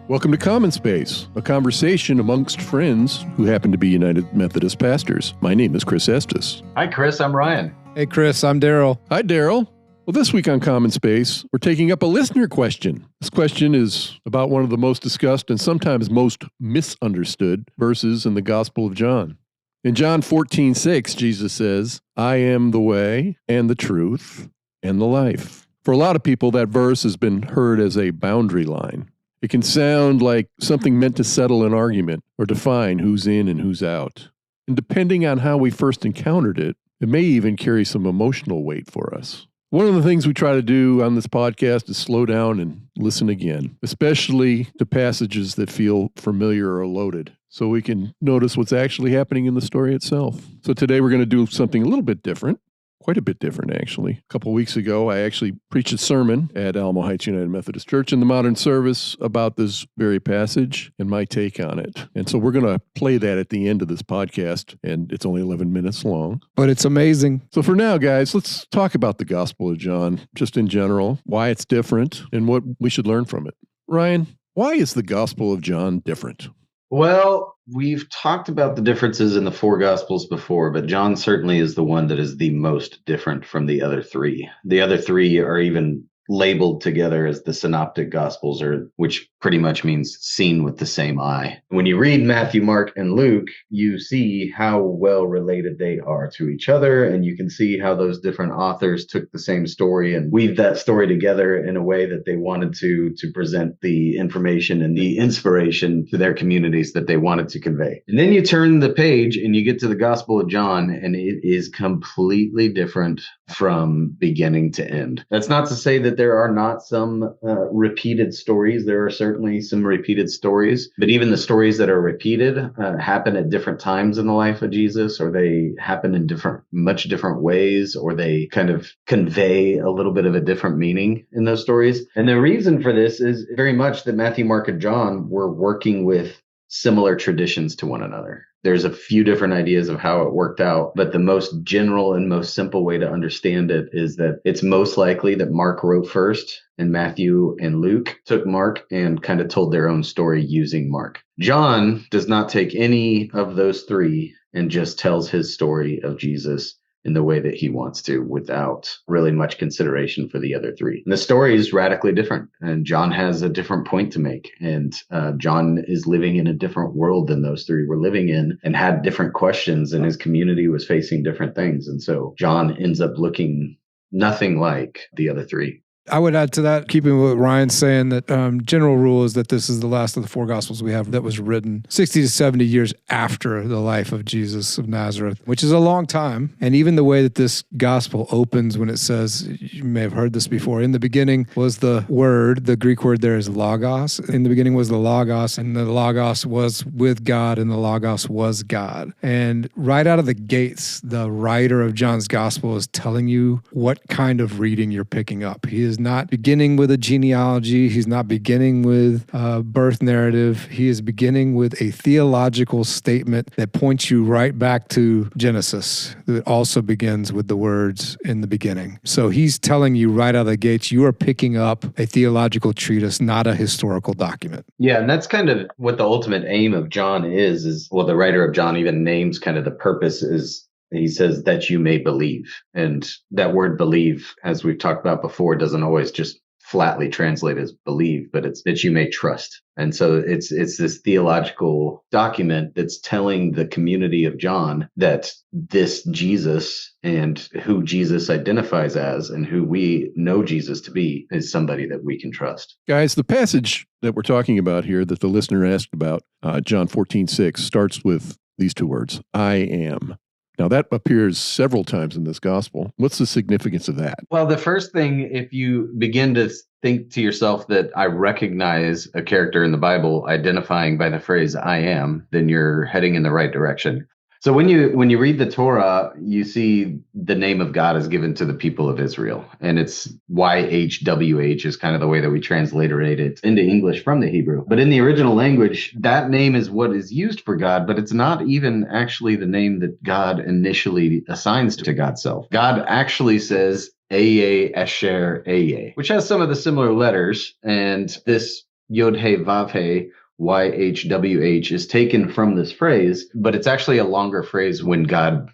Welcome to Common Space, a conversation amongst friends who happen to be United Methodist pastors. My name is Chris Estus. Hi, Chris. I'm Ryan. Hey, Chris. I'm Daryl. Hi, Daryl. Well, this week on Common Space, we're taking up a listener question. This question is about one of the most discussed and sometimes most misunderstood verses in the Gospel of John. In John 14:6, Jesus says, "I am the way and the truth and the life." For a lot of people, that verse has been heard as a boundary line. It can sound like something meant to settle an argument or define who's in and who's out. And depending on how we first encountered it, it may even carry some emotional weight for us. One of the things we try to do on this podcast is slow down and listen again, especially to passages that feel familiar or loaded, so we can notice what's actually happening in the story itself. So today we're going to do something a little bit different. Quite a bit different, actually. A couple of weeks ago, I actually preached a sermon at Alamo Heights United Methodist Church in the modern service about this very passage and my take on it. And so we're going to play that at the end of this podcast, and it's only 11 minutes long. But it's amazing. So for now, guys, let's talk about the Gospel of John, just in general, why it's different, and what we should learn from it. Ryan, why is the Gospel of John different? Well, we've talked about the differences in the four Gospels before, but John certainly is the one that is the most different from the other three. The other three are even labeled together as the synoptic Gospels, which pretty much means seen with the same eye. When you read Matthew, Mark, and Luke, you see how well related they are to each other, and you can see how those different authors took the same story and weaved that story together in a way that they wanted to present the information and the inspiration to their communities that they wanted to convey. And then you turn the page and you get to the Gospel of John, and it is completely different from beginning to end. That's not to say that there are not some repeated stories. There are certainly some repeated stories, but even the stories that are repeated happen at different times in the life of Jesus, or they happen in much different ways, or they kind of convey a little bit of a different meaning in those stories. And the reason for this is very much that Matthew, Mark, and John were working with similar traditions to one another. There's a few different ideas of how it worked out, but the most general and most simple way to understand it is that it's most likely that Mark wrote first, and Matthew and Luke took Mark and kind of told their own story using Mark. John does not take any of those three and just tells his story of Jesus in the way that he wants to, without really much consideration for the other three. And the story is radically different, and John has a different point to make, and John is living in a different world than those three were living in, and had different questions, and his community was facing different things. And so John ends up looking nothing like the other three. I would add to that, keeping what Ryan's saying, that general rule is that this is the last of the four Gospels we have that was written 60 to 70 years after the life of Jesus of Nazareth, which is a long time. And even the way that this Gospel opens when it says, you may have heard this before, in the beginning was the Word, the Greek word there is logos. In the beginning was the logos, and the logos was with God, and the logos was God. And right out of the gates, the writer of John's Gospel is telling you what kind of reading you're picking up. He is not beginning with a genealogy. He's not beginning with a birth narrative. He is beginning with a theological statement that points you right back to Genesis. It also begins with the words "in the beginning." So he's telling you right out of the gates, you are picking up a theological treatise, not a historical document. Yeah, and that's kind of what the ultimate aim of John is well, the writer of John even names kind of the purpose is, he says that you may believe. And that word believe, as we've talked about before, doesn't always just flatly translate as believe, but it's that you may trust. And so it's this theological document that's telling the community of John that this Jesus, and who Jesus identifies as and who we know Jesus to be, is somebody that we can trust. Guys, the passage that we're talking about here that the listener asked about, John 14:6, starts with these two words, "I am." Now, that appears several times in this gospel. What's the significance of that? Well, the first thing, if you begin to think to yourself that I recognize a character in the Bible identifying by the phrase I am, then you're heading in the right direction. So when you read the Torah, you see the name of God is given to the people of Israel, and it's YHWH is kind of the way that we transliterate it into English from the Hebrew. But in the original language, that name is what is used for God, but it's not even actually the name that God initially assigns to God's self. God actually says Eye, Esher, Eye, which has some of the similar letters, and this Yod-He, Vav-He, YHWH is taken from this phrase, but it's actually a longer phrase when God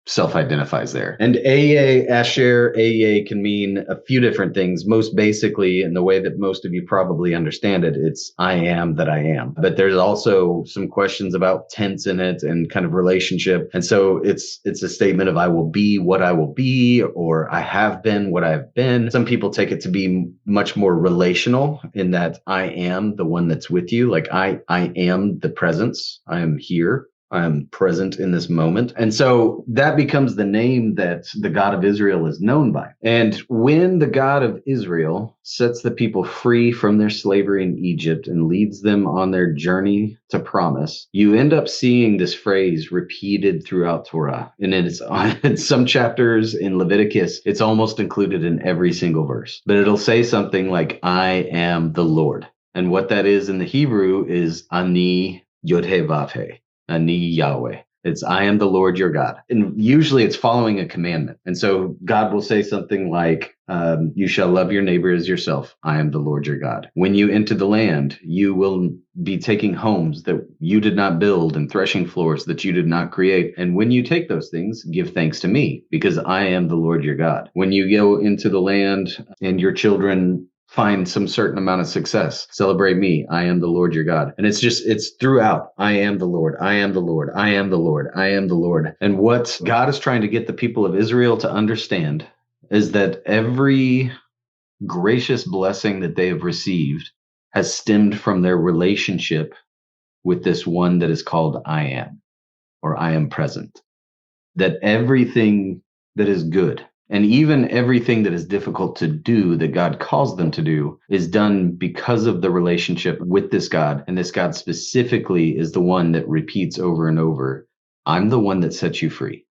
self-identifies there. And Eye, Asher, Eye can mean a few different things. Most basically, in the way that most of you probably understand it, it's I am that I am. But there's also some questions about tense in it and kind of relationship. And so it's a statement of I will be what I will be, or I have been what I've been. Some people take it to be much more relational in that I am the one that's with you. Like I am the presence. I am here. I'm present in this moment. And so that becomes the name that the God of Israel is known by. And when the God of Israel sets the people free from their slavery in Egypt and leads them on their journey to promise, you end up seeing this phrase repeated throughout Torah. And it's in some chapters in Leviticus, it's almost included in every single verse. But it'll say something like, I am the Lord. And what that is in the Hebrew is Ani Yod-He Vav-He. Ani Yahweh. It's I am the Lord your God. And usually it's following a commandment. And so God will say something like, you shall love your neighbor as yourself. I am the Lord your God. When you enter the land, you will be taking homes that you did not build and threshing floors that you did not create. And when you take those things, give thanks to me, because I am the Lord your God. When you go into the land and your children find some certain amount of success, celebrate me. I am the Lord your God. And it's throughout. I am the Lord. I am the Lord. I am the Lord. I am the Lord. And what God is trying to get the people of Israel to understand is that every gracious blessing that they have received has stemmed from their relationship with this one that is called I am, or I am present. That everything that is good, and even everything that is difficult to do that God calls them to do, is done because of the relationship with this God. And this God specifically is the one that repeats over and over, I'm the one that sets you free.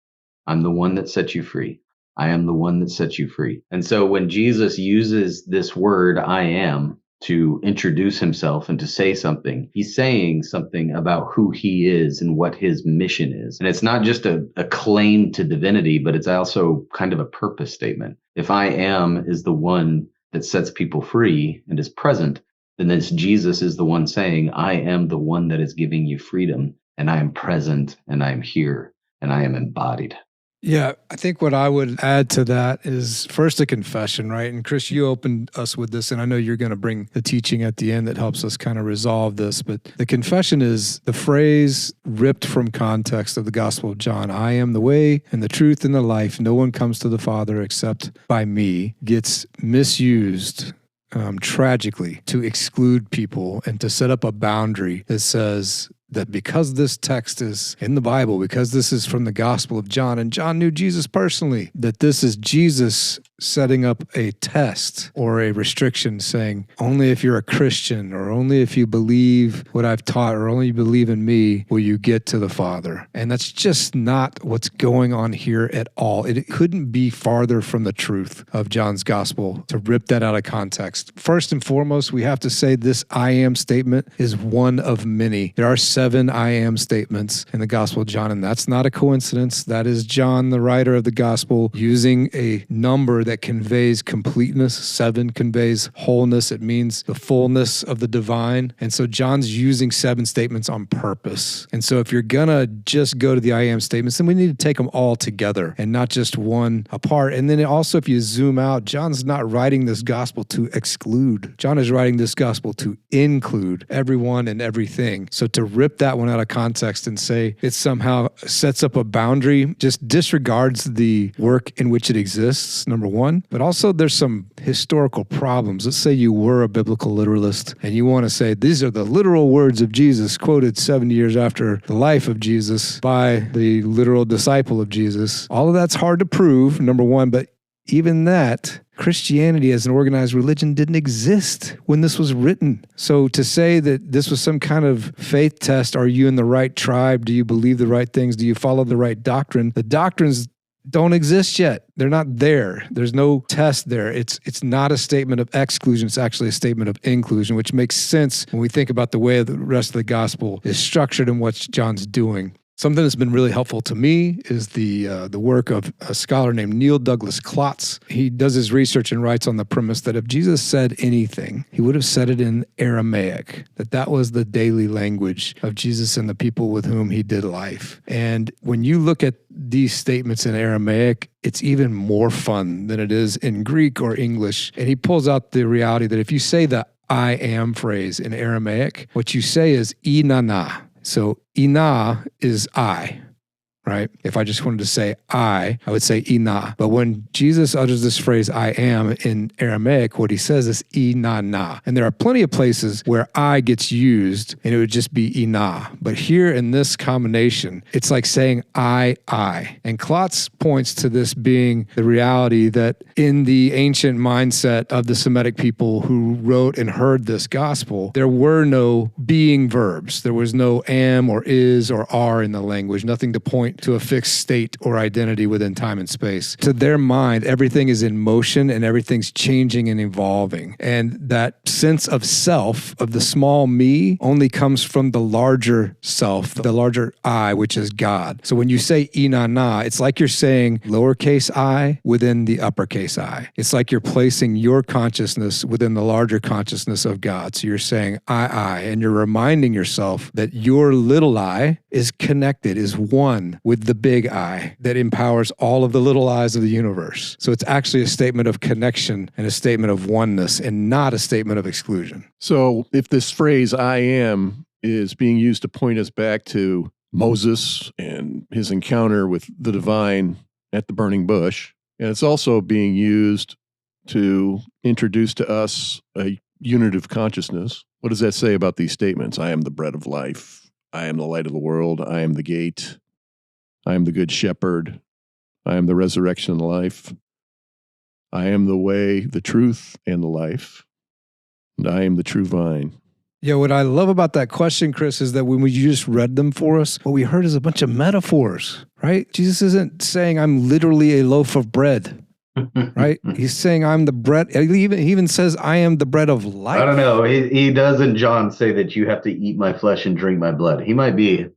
I'm the one that sets you free. I am the one that sets you free. And so when Jesus uses this word, I am, to introduce himself and to say something, he's saying something about who he is and what his mission is. And it's not just a claim to divinity, but it's also kind of a purpose statement. If I am is the one that sets people free and is present, then this Jesus is the one saying, I am the one that is giving you freedom, and I am present, and I am here, and I am embodied. Yeah, I think what I would add to that is first a confession, right? And Chris, you opened us with this, and I know you're going to bring the teaching at the end that helps us kind of resolve this, but the confession is the phrase ripped from context of the Gospel of John, I am the way and the truth and the life. No one comes to the Father except by me, gets misused tragically to exclude people and to set up a boundary that says that because this text is in the Bible, because this is from the Gospel of John, and John knew Jesus personally, that this is Jesus setting up a test or a restriction saying, only if you're a Christian or only if you believe what I've taught or only you believe in me will you get to the Father. And that's just not what's going on here at all. It couldn't be farther from the truth of John's Gospel to rip that out of context. First and foremost, we have to say this I am statement is one of many. There are 7 I am statements in the Gospel of John, and that's not a coincidence. That is John, the writer of the Gospel, using a number that conveys completeness. 7 conveys wholeness. It means the fullness of the divine. And so John's using 7 statements on purpose. And so if you're going to just go to the I am statements, then we need to take them all together and not just one apart. And then also, if you zoom out, John's not writing this gospel to exclude. John is writing this gospel to include everyone and everything. So to rip that one out of context and say it somehow sets up a boundary just disregards the work in which it exists, number one. But also there's some historical problems. Let's say you were a biblical literalist and you want to say these are the literal words of Jesus quoted 70 years after the life of Jesus by the literal disciple of Jesus. All of that's hard to prove, number one, but even that, Christianity as an organized religion didn't exist when this was written. So to say that this was some kind of faith test, are you in the right tribe? Do you believe the right things? Do you follow the right doctrine? The doctrines don't exist yet. They're not there. There's no test there. It's not a statement of exclusion. It's actually a statement of inclusion, which makes sense when we think about the way the rest of the gospel is structured and what John's doing. Something that's been really helpful to me is the work of a scholar named Douglas-Klotz. He does his research and writes on the premise that if Jesus said anything, he would have said it in Aramaic, that was the daily language of Jesus and the people with whom he did life. And when you look at these statements in Aramaic, it's even more fun than it is in Greek or English. And he pulls out the reality that if you say the I am phrase in Aramaic, what you say is inana. So ina is I, right? If I just wanted to say I would say ina. But when Jesus utters this phrase, I am, in Aramaic, what he says is inana. And there are plenty of places where I gets used and it would just be ina. But here in this combination, it's like saying I. And Klotz points to this being the reality that in the ancient mindset of the Semitic people who wrote and heard this gospel, there were no being verbs. There was no am or is or are in the language, nothing to point to a fixed state or identity within time and space. To their mind, everything is in motion and everything's changing and evolving. And that sense of self, of the small me, only comes from the larger self, the larger I, which is God. So when you say inana, it's like you're saying lowercase I within the uppercase I. It's like you're placing your consciousness within the larger consciousness of God. So you're saying I, and you're reminding yourself that your little I is connected, is one with the big I that empowers all of the little I's of the universe. So it's actually a statement of connection and a statement of oneness and not a statement of exclusion. So if this phrase I am is being used to point us back to Moses and his encounter with the divine at the burning bush, and it's also being used to introduce to us a unit of consciousness, what does that say about these statements? I am the bread of life. I am the light of the world. I am the gate. I am the good shepherd. I am the resurrection and the life. I am the way, the truth, and the life. And I am the true vine. Yeah, what I love about that question, Chris, is that when you just read them for us, what we heard is a bunch of metaphors, right? Jesus isn't saying I'm literally a loaf of bread. Right? He's saying I'm the bread. He even says I am the bread of life. I don't know. He doesn't, John, say that you have to eat my flesh and drink my blood.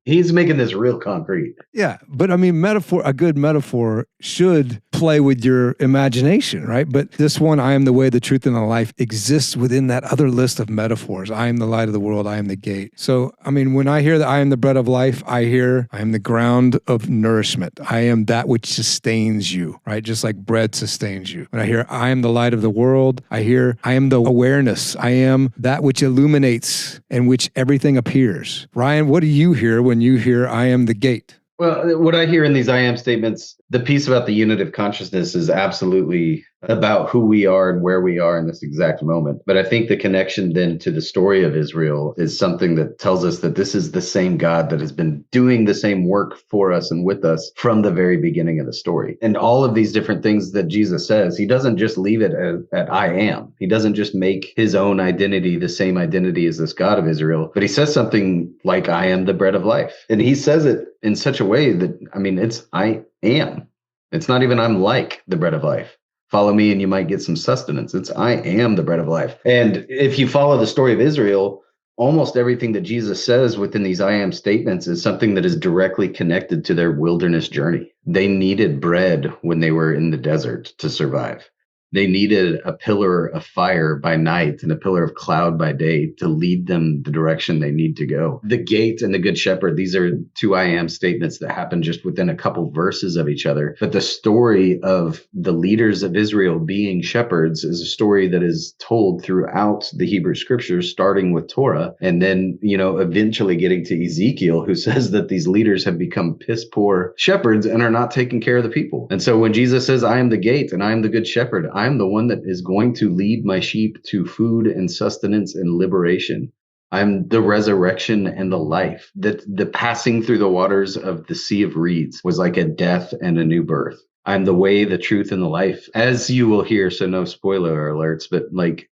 He's making this real concrete. Yeah, but I mean, a good metaphor should play with your imagination, right? But this one, I am the way, the truth, and the life, exists within that other list of metaphors. I am the light of the world. I am the gate. So, I mean, when I hear that I am the bread of life, I hear I am the ground of nourishment. I am that which sustains you, right? Just like bread sustains you. When I hear I am the light of the world, I hear I am the awareness. I am that which illuminates and which everything appears. Ryan, what do you hear when you hear I am the gate? Well, what I hear in these I am statements, the piece about the unit of consciousness is absolutely about who we are and where we are in this exact moment. But I think the connection then to the story of Israel is something that tells us that this is the same God that has been doing the same work for us and with us from the very beginning of the story. And all of these different things that Jesus says, he doesn't just leave it at I am. He doesn't just make his own identity the same identity as this God of Israel, but he says something like, I am the bread of life. And he says it in such a way that, I mean, it's I am. It's not even I'm like the bread of life. Follow me and you might get some sustenance. It's I am the bread of life. And if you follow the story of Israel, almost everything that Jesus says within these I am statements is something that is directly connected to their wilderness journey. They needed bread when they were in the desert to survive. They needed a pillar of fire by night and a pillar of cloud by day to lead them the direction they need to go. The gate and the good shepherd, these are two I am statements that happen just within a couple verses of each other. But the story of the leaders of Israel being shepherds is a story that is told throughout the Hebrew scriptures, starting with Torah, and then, eventually getting to Ezekiel, who says that these leaders have become piss poor shepherds and are not taking care of the people. And so when Jesus says, I am the gate and I am the good shepherd, I'm the one that is going to lead my sheep to food and sustenance and liberation. I'm the resurrection and the life. That the passing through the waters of the Sea of Reeds was like a death and a new birth. I'm the way, the truth, and the life, as you will hear. So no spoiler alerts, but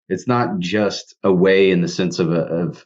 it's not just a way in the sense of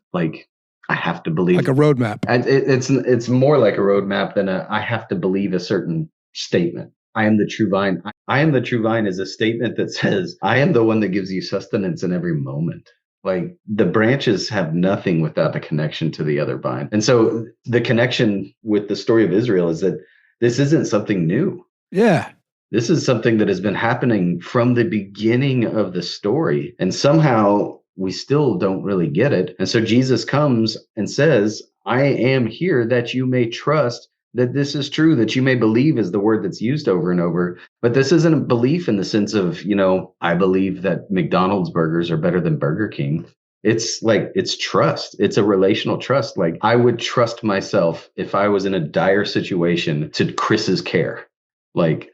I have to believe, like a roadmap. It's more like a roadmap than I have to believe a certain statement. I am the true vine. I am the true vine is a statement that says, I am the one that gives you sustenance in every moment. Like the branches have nothing without a connection to the other vine. And so the connection with the story of Israel is that this isn't something new. Yeah. This is something that has been happening from the beginning of the story. And somehow we still don't really get it. And so Jesus comes and says, I am here that you may trust that this is true, that you may believe is the word that's used over and over. But this isn't a belief in the sense of, I believe that McDonald's burgers are better than Burger King. It's like, it's trust. It's a relational trust. Like I would trust myself if I was in a dire situation to Chris's care. Like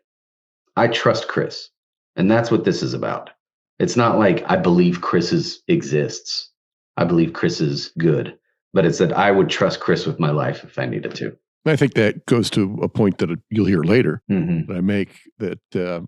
I trust Chris. And that's what this is about. It's not like I believe Chris exists. I believe Chris is good. But it's that I would trust Chris with my life if I needed to. I think that goes to a point that you'll hear later that I make, that the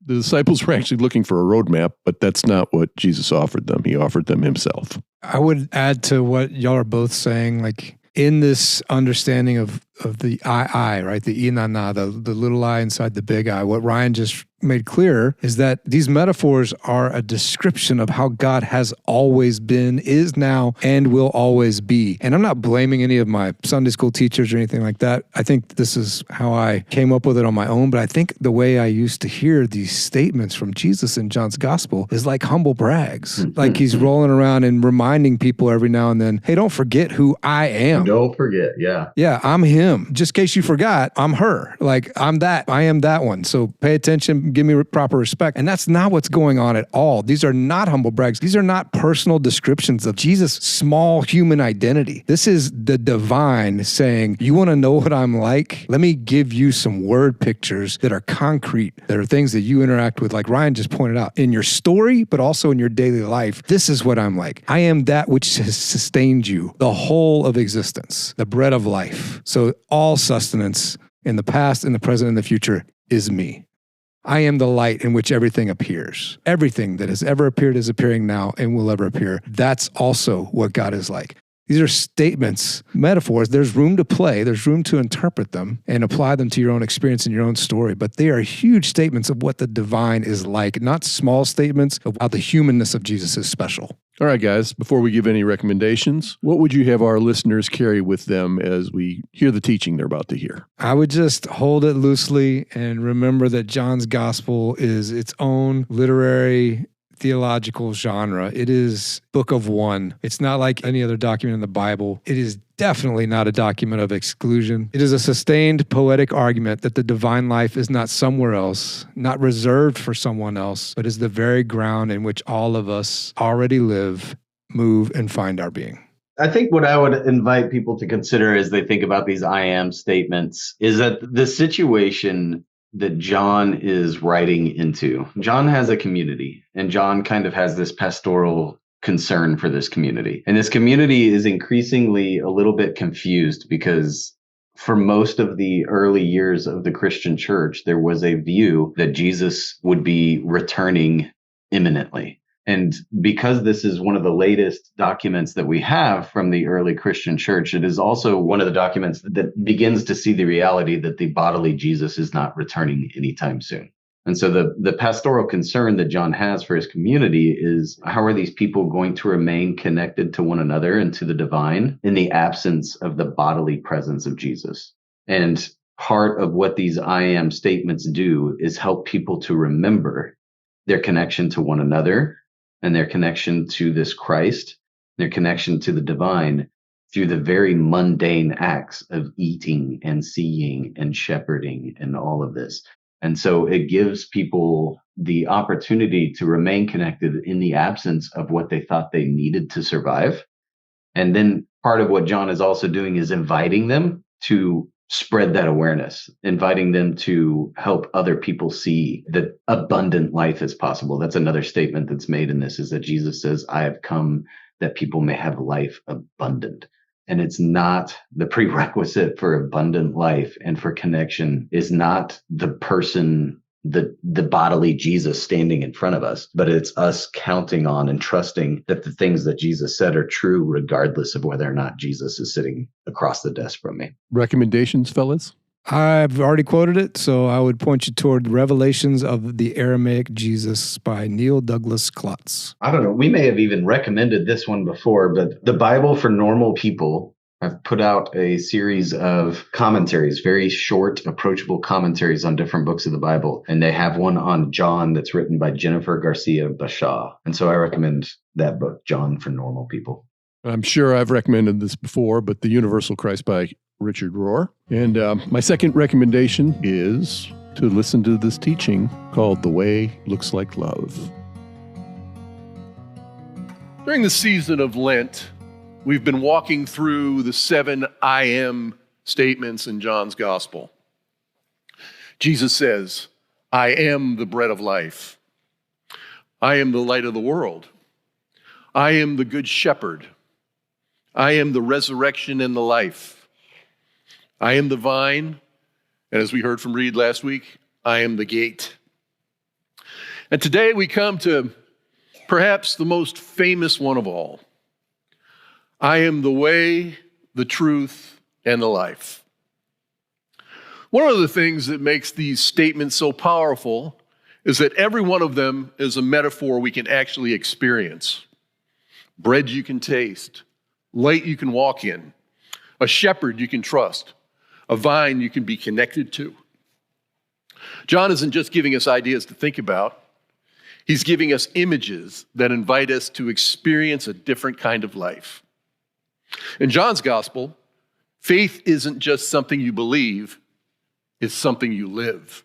disciples were actually looking for a roadmap, but that's not what Jesus offered them. He offered them himself. I would add to what y'all are both saying, like in this understanding of the I, right? The inana, the little I inside the big I. What Ryan just made clear is that these metaphors are a description of how God has always been, is now, and will always be. And I'm not blaming any of my Sunday school teachers or anything like that. I think this is how I came up with it on my own. But I think the way I used to hear these statements from Jesus in John's gospel is like humble brags. Like he's rolling around and reminding people every now and then, hey, don't forget who I am. Don't forget. Yeah. Yeah, I'm him. Just in case you forgot, I'm her. Like I'm that. I am that one. So pay attention. Give me proper respect. And that's not what's going on at all. These are not humble brags. These are not personal descriptions of Jesus' small human identity. This is the divine saying, you want to know what I'm like? Let me give you some word pictures that are concrete, that are things that you interact with, like Ryan just pointed out, in your story, but also in your daily life. This is what I'm like. I am that which has sustained you, the whole of existence, the bread of life. So all sustenance in the past, in the present, and the future is me. I am the light in which everything appears. Everything that has ever appeared is appearing now and will ever appear. That's also what God is like. These are statements, metaphors. There's room to play. There's room to interpret them and apply them to your own experience and your own story. But they are huge statements of what the divine is like, not small statements of how the humanness of Jesus is special. All right, guys, before we give any recommendations, what would you have our listeners carry with them as we hear the teaching they're about to hear? I would just hold it loosely and remember that John's gospel is its own literary theological genre. It is Book of One. It's not like any other document in the Bible. It is definitely not a document of exclusion. It is a sustained poetic argument that the divine life is not somewhere else, not reserved for someone else, but is the very ground in which all of us already live, move, and find our being. I think what I would invite people to consider as they think about these I am statements is that the situation that John is writing into. John has a community, and John kind of has this pastoral concern for this community. And this community is increasingly a little bit confused because for most of the early years of the Christian church, there was a view that Jesus would be returning imminently. And because this is one of the latest documents that we have from the early Christian church, it is also one of the documents that begins to see the reality that the bodily Jesus is not returning anytime soon. And so the pastoral concern that John has for his community is, how are these people going to remain connected to one another and to the divine in the absence of the bodily presence of Jesus? And part of what these I am statements do is help people to remember their connection to one another and their connection to this Christ, their connection to the divine through the very mundane acts of eating and seeing and shepherding and all of this. And so it gives people the opportunity to remain connected in the absence of what they thought they needed to survive. And then part of what John is also doing is inviting them to spread that awareness, inviting them to help other people see that abundant life is possible. That's another statement that's made in this, is that Jesus says, I have come that people may have life abundant. And it's not the prerequisite for abundant life and for connection is not the person, the bodily Jesus standing in front of us, but it's us counting on and trusting that the things that Jesus said are true, regardless of whether or not Jesus is sitting across the desk from me. Recommendations, fellas? I've already quoted it, so I would point you toward Revelations of the Aramaic Jesus by Neil Douglas-Klotz. I don't know. We may have even recommended this one before, but the Bible for Normal People. I've put out a series of commentaries, very short, approachable commentaries on different books of the Bible. And they have one on John that's written by Jennifer Garcia Barshaw. And so I recommend that book, John for Normal People. I'm sure I've recommended this before, but The Universal Christ by Richard Rohr. And my second recommendation is to listen to this teaching called The Way Looks Like Love. During the season of Lent, we've been walking through the 7 I am statements in John's gospel. Jesus says, I am the bread of life. I am the light of the world. I am the good shepherd. I am the resurrection and the life. I am the vine. And as we heard from Reed last week, I am the gate. And today we come to perhaps the most famous one of all. I am the way, the truth, and the life. One of the things that makes these statements so powerful is that every one of them is a metaphor we can actually experience. Bread you can taste, light you can walk in, a shepherd you can trust, a vine you can be connected to. John isn't just giving us ideas to think about. He's giving us images that invite us to experience a different kind of life. In John's gospel, faith isn't just something you believe, it's something you live.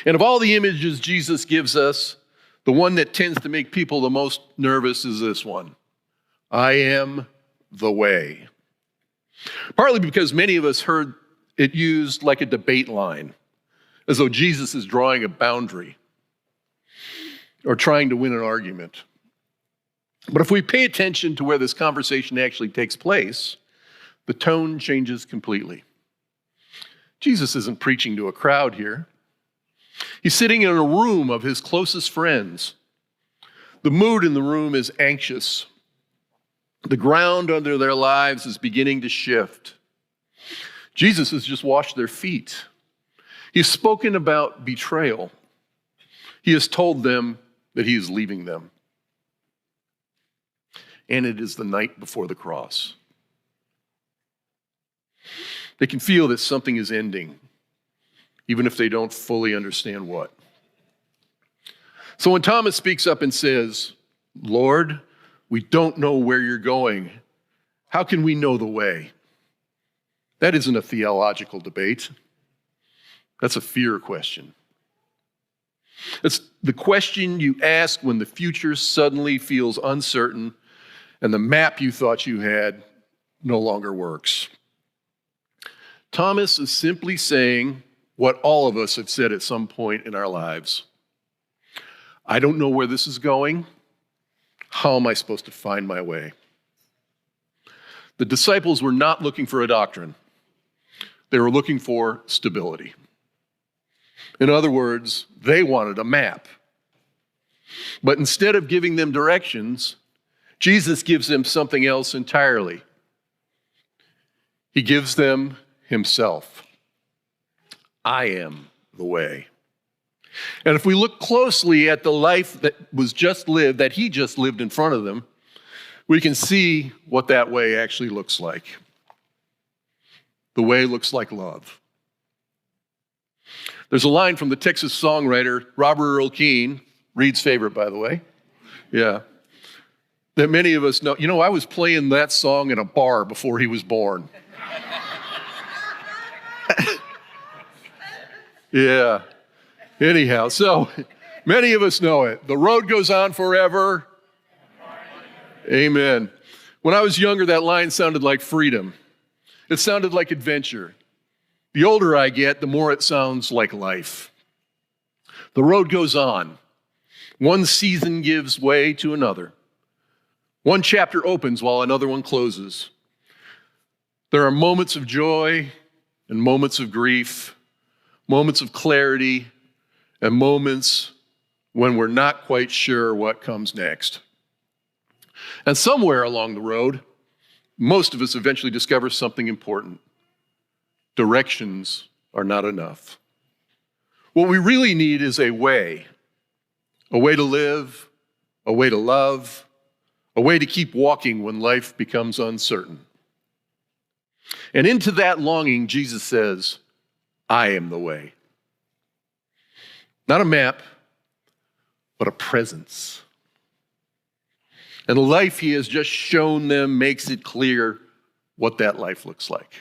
And of all the images Jesus gives us, the one that tends to make people the most nervous is this one. I am the way. Partly because many of us heard it used like a debate line, as though Jesus is drawing a boundary or trying to win an argument. But if we pay attention to where this conversation actually takes place, the tone changes completely. Jesus isn't preaching to a crowd here. He's sitting in a room of his closest friends. The mood in the room is anxious. The ground under their lives is beginning to shift. Jesus has just washed their feet. He's spoken about betrayal. He has told them that he is leaving them. And it is the night before the cross. They can feel that something is ending, even if they don't fully understand what. So when Thomas speaks up and says, Lord, we don't know where you're going. How can we know the way? That isn't a theological debate. That's a fear question. It's the question you ask when the future suddenly feels uncertain and the map you thought you had no longer works. Thomas is simply saying what all of us have said at some point in our lives. I don't know where this is going. How am I supposed to find my way? The disciples were not looking for a doctrine. They were looking for stability. In other words, they wanted a map. But instead of giving them directions, Jesus gives them something else entirely. He gives them himself. I am the way. And if we look closely at the life that was just lived, that he just lived in front of them, we can see what that way actually looks like. The way looks like love. There's a line from the Texas songwriter Robert Earl Keen, Reed's favorite, by the way. Yeah. That many of us know. You know, I was playing that song in a bar before he was born. Yeah. Anyhow, so many of us know it. The road goes on forever. Amen. When I was younger, that line sounded like freedom. It sounded like adventure. The older I get, the more it sounds like life. The road goes on. One season gives way to another. One chapter opens while another one closes. There are moments of joy and moments of grief, moments of clarity, and moments when we're not quite sure what comes next. And somewhere along the road, most of us eventually discover something important. directions are not enough. What we really need is a way to live, a way to love, a way to keep walking when life becomes uncertain. And into that longing, Jesus says, I am the way. Not a map, but a presence. And the life he has just shown them makes it clear what that life looks like.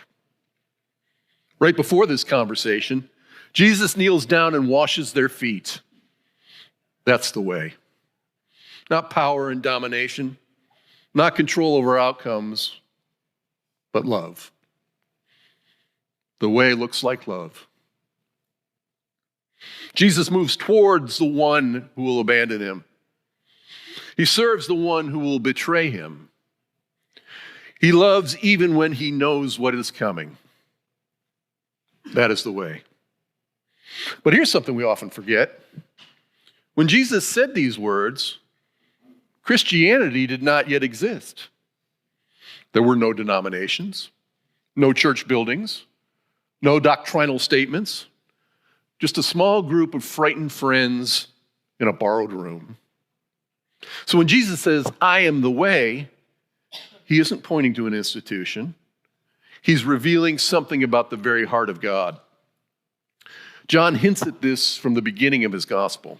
Right before this conversation, Jesus kneels down and washes their feet. That's the way. Not power and domination, not control over outcomes, but love. The way looks like love. Jesus moves towards the one who will abandon him. He serves the one who will betray him. He loves even when he knows what is coming. That is the way. But here's something we often forget. When Jesus said these words, Christianity did not yet exist. There were no denominations, no church buildings, no doctrinal statements, just a small group of frightened friends in a borrowed room. So when Jesus says, I am the way, he isn't pointing to an institution. He's revealing something about the very heart of God. John hints at this from the beginning of his gospel.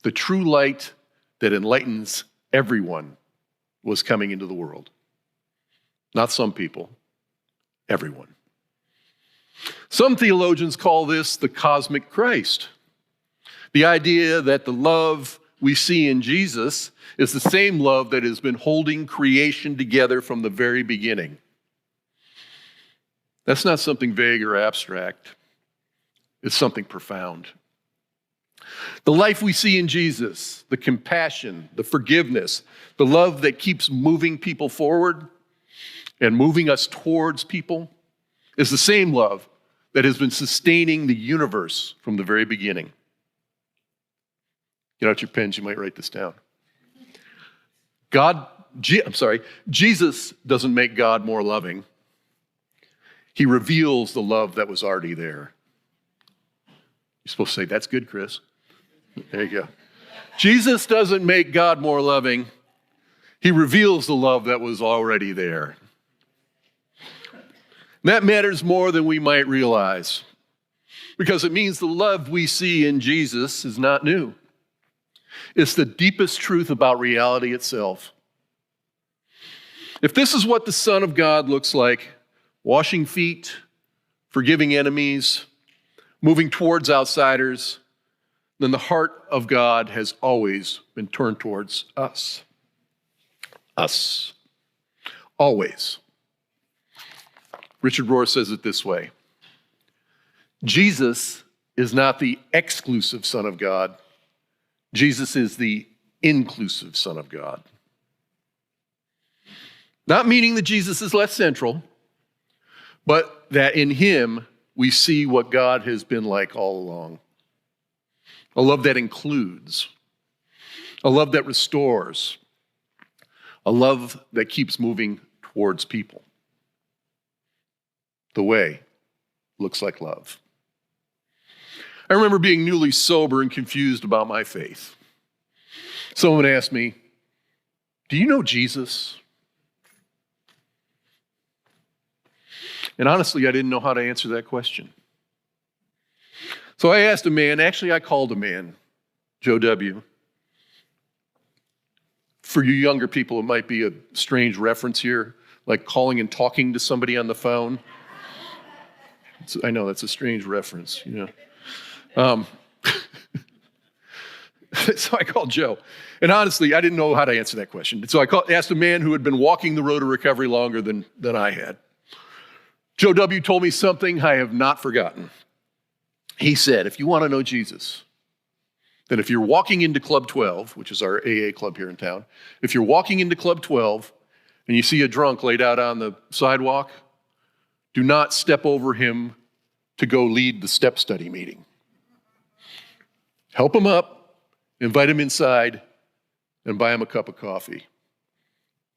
The true light that enlightens everyone was coming into the world. Not some people, everyone. Some theologians call this the cosmic Christ. The idea that the love we see in Jesus is the same love that has been holding creation together from the very beginning. That's not something vague or abstract. It's something profound. The life we see in Jesus, the compassion, the forgiveness, the love that keeps moving people forward and moving us towards people, is the same love that has been sustaining the universe from the very beginning. Get out your pens, you might write this down. Jesus doesn't make God more loving. He reveals the love that was already there. You're supposed to say, that's good, Chris. There you go. Jesus doesn't make God more loving. He reveals the love that was already there. That matters more than we might realize, because it means the love we see in Jesus is not new. It's the deepest truth about reality itself. If this is what the Son of God looks like, washing feet, forgiving enemies, moving towards outsiders, then the heart of God has always been turned towards us. Us. Always. Richard Rohr says it this way: Jesus is not the exclusive Son of God. Jesus is the inclusive Son of God. Not meaning that Jesus is less central, but that in him we see what God has been like all along. A love that includes, a love that restores, a love that keeps moving towards people. The way looks like love. I remember being newly sober and confused about my faith. Someone asked me, do you know Jesus? And honestly, I didn't know how to answer that question. So I asked a man, actually I called a man, Joe W. For you younger people, it might be a strange reference here, like calling and talking to somebody on the phone. I know that's a strange reference, you know. So I called Joe. And honestly, I didn't know how to answer that question. So I asked a man who had been walking the road to recovery longer than I had. Joe W. told me something I have not forgotten. He said, if you want to know Jesus, then if you're walking into Club 12, which is our AA club here in town, if you're walking into Club 12 and you see a drunk laid out on the sidewalk, do not step over him to go lead the step study meeting. Help him up, invite him inside, and buy him a cup of coffee.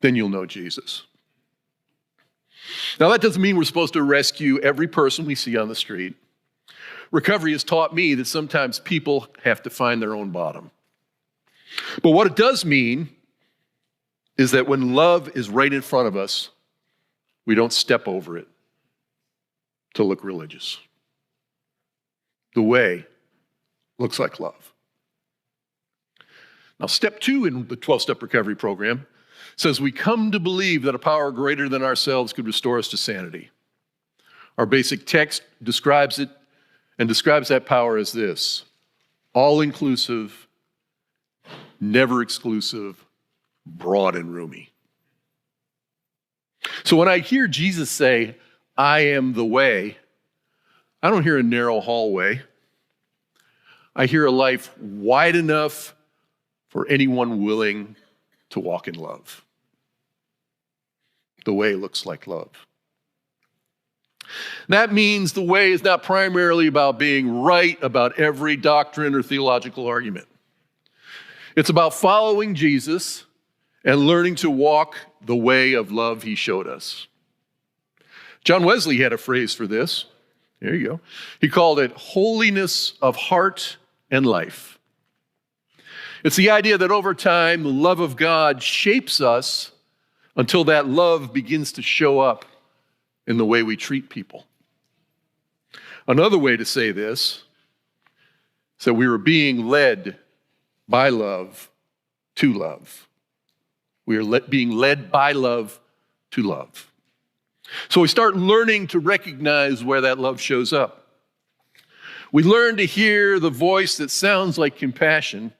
Then you'll know Jesus. Now, that doesn't mean we're supposed to rescue every person we see on the street. Recovery has taught me that sometimes people have to find their own bottom. But what it does mean is that when love is right in front of us, we don't step over it to look religious. The way looks like love. Now, step 2 in the 12-step recovery program says we come to believe that a power greater than ourselves could restore us to sanity. Our basic text describes it and describes that power as this: all-inclusive, never exclusive, broad and roomy. So when I hear Jesus say, "I am the way," I don't hear a narrow hallway. I hear a life wide enough for anyone willing to walk in love. The way looks like love. That means the way is not primarily about being right about every doctrine or theological argument. It's about following Jesus and learning to walk the way of love he showed us. John Wesley had a phrase for this. There you go. He called it holiness of heart and life. It's the idea that over time, the love of God shapes us until that love begins to show up in the way we treat people. Another way to say this is that we were being led by love to love. We are being led by love to love. So we start learning to recognize where that love shows up. We learn to hear the voice that sounds like compassion,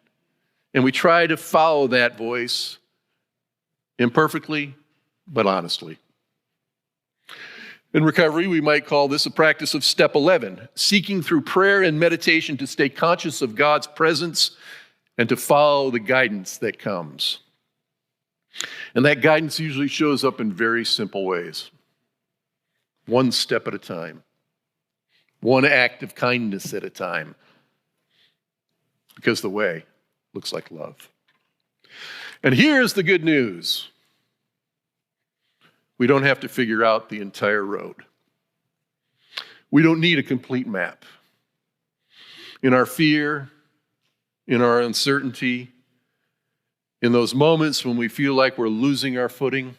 and we try to follow that voice imperfectly, but honestly. In recovery, we might call this a practice of step 11, seeking through prayer and meditation to stay conscious of God's presence and to follow the guidance that comes. And that guidance usually shows up in very simple ways. One step at a time. One act of kindness at a time. Because the way looks like love. And here's the good news. We don't have to figure out the entire road. We don't need a complete map. In our fear, in our uncertainty, in those moments when we feel like we're losing our footing,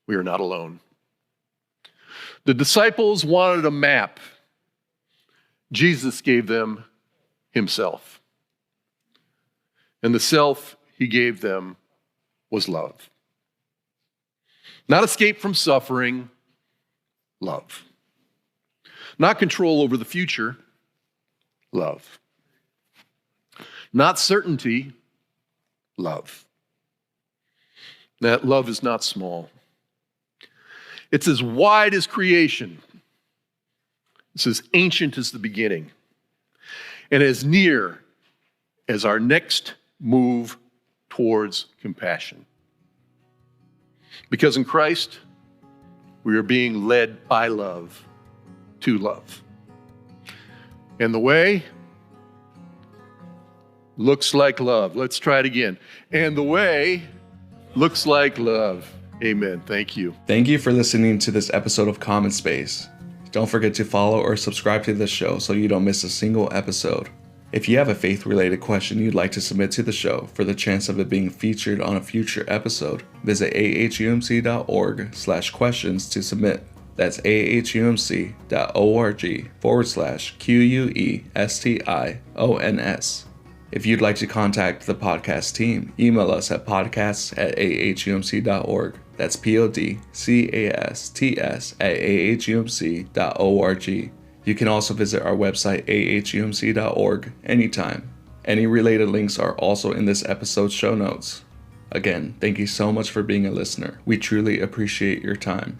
we are not alone. The disciples wanted a map. Jesus gave them himself. And the self he gave them was love. Not escape from suffering, love. Not control over the future, love. Not certainty, love. That love is not small. It's as wide as creation. It's as ancient as the beginning. And as near as our next move towards compassion. Because in Christ, we are being led by love to love. And the way looks like love. Let's try it again. And the way looks like love. Amen. Thank you. Thank you for listening to this episode of Common Space. Don't forget to follow or subscribe to this show so you don't miss a single episode. If you have a faith-related question you'd like to submit to the show for the chance of it being featured on a future episode, visit ahumc.org/questions to submit. That's ahumc.org/questions. If you'd like to contact the podcast team, email us at podcasts@ahumc.org. That's podcasts@ahumc.org. You can also visit our website, ahumc.org, anytime. Any related links are also in this episode's show notes. Again, thank you so much for being a listener. We truly appreciate your time.